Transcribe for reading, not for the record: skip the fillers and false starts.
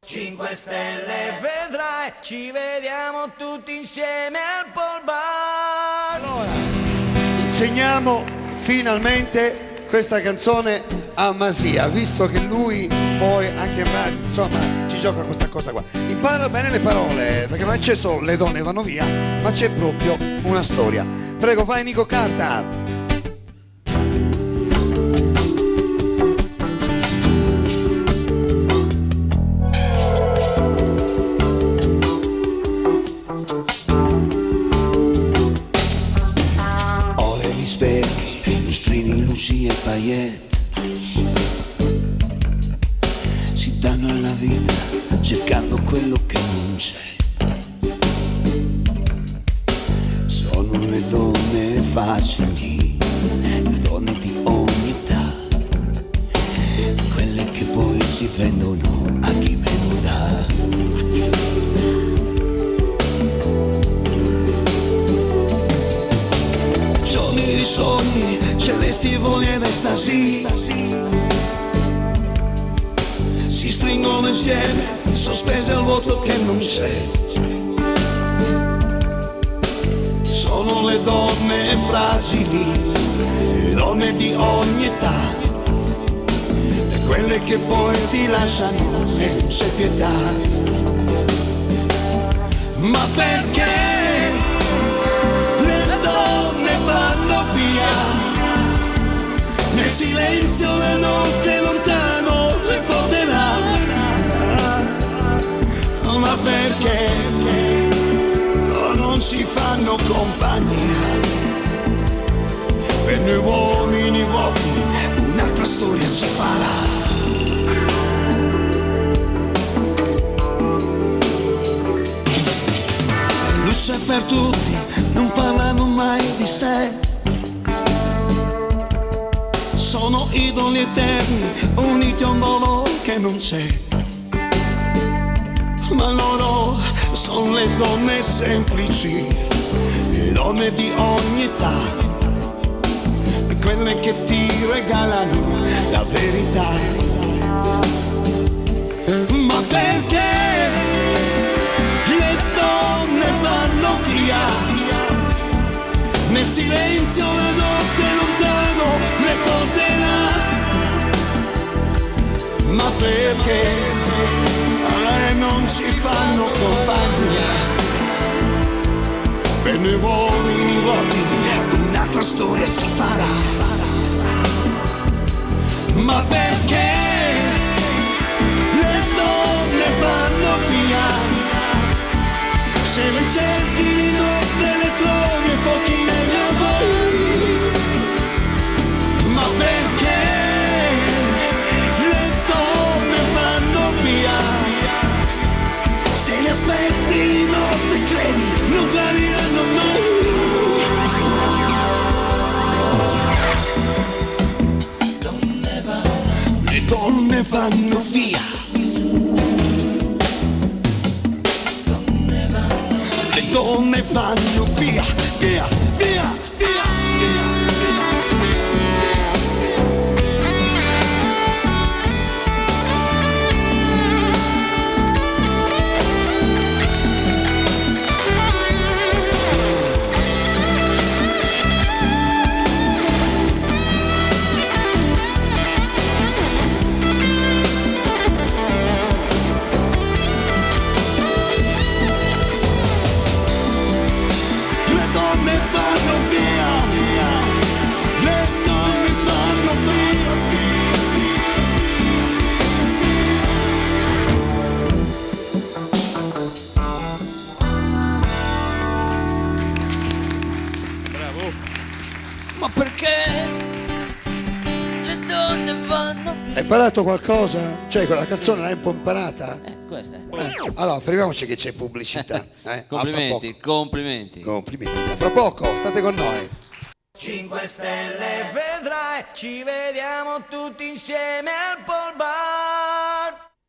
5 Stelle vedrai, ci vediamo tutti insieme al Pol Bar. Allora, insegniamo finalmente questa canzone a Masia, visto che lui poi anche insomma ci gioca questa cosa qua. Impara bene le parole, perché non c'è solo le donne vanno via, ma c'è proprio una storia. Prego, vai Nico Carta. Ore di specchi, lustrini, luci e paillette si danno alla vita cercando quello che non c'è. Sono le donne facili, le donne di ogni età, quelle che poi si vendono a chi meno dà. Giorni di sogni, celesti voli ed estasi si stringono insieme, sospese al vuoto che non c'è. Sono le donne fragili, le donne di ogni età, e quelle che poi ti lasciano e non c'è pietà. Ma perché le donne vanno via? Nel silenzio la notte lontano le porterà. Ma perché non si fanno compagnia? Per noi uomini vuoti un'altra storia si farà. Il lusso è per tutti, non parlano mai di sé. Sono idoli eterni, uniti a un dolore che non c'è. Ma loro sono le donne semplici, le donne di ogni età, quelle che ti regalano la verità. Ma perché le donne vanno via? Nel silenzio la notte lontano le porterà. Ma perché non si fanno compagnia? Per noi uomini vuoti un'altra storia si farà. Ma perché le donne vanno via? Se le cerchi di notte le trovi e fuochi negli odori. Ma perché le donne vanno via? Se li aspetti di notte credi non tradiranno mai. Le donne vanno via. Le donne vanno via, via, via, via, via. Ma perché le donne vanno via? Hai imparato qualcosa? Cioè quella canzone l'hai un po' imparata? Questa è. Allora, fermiamoci che c'è pubblicità. Complimenti, complimenti. Complimenti. A fra poco, state con noi. 5 Stelle vedrai, ci vediamo tutti insieme al Pol Bar.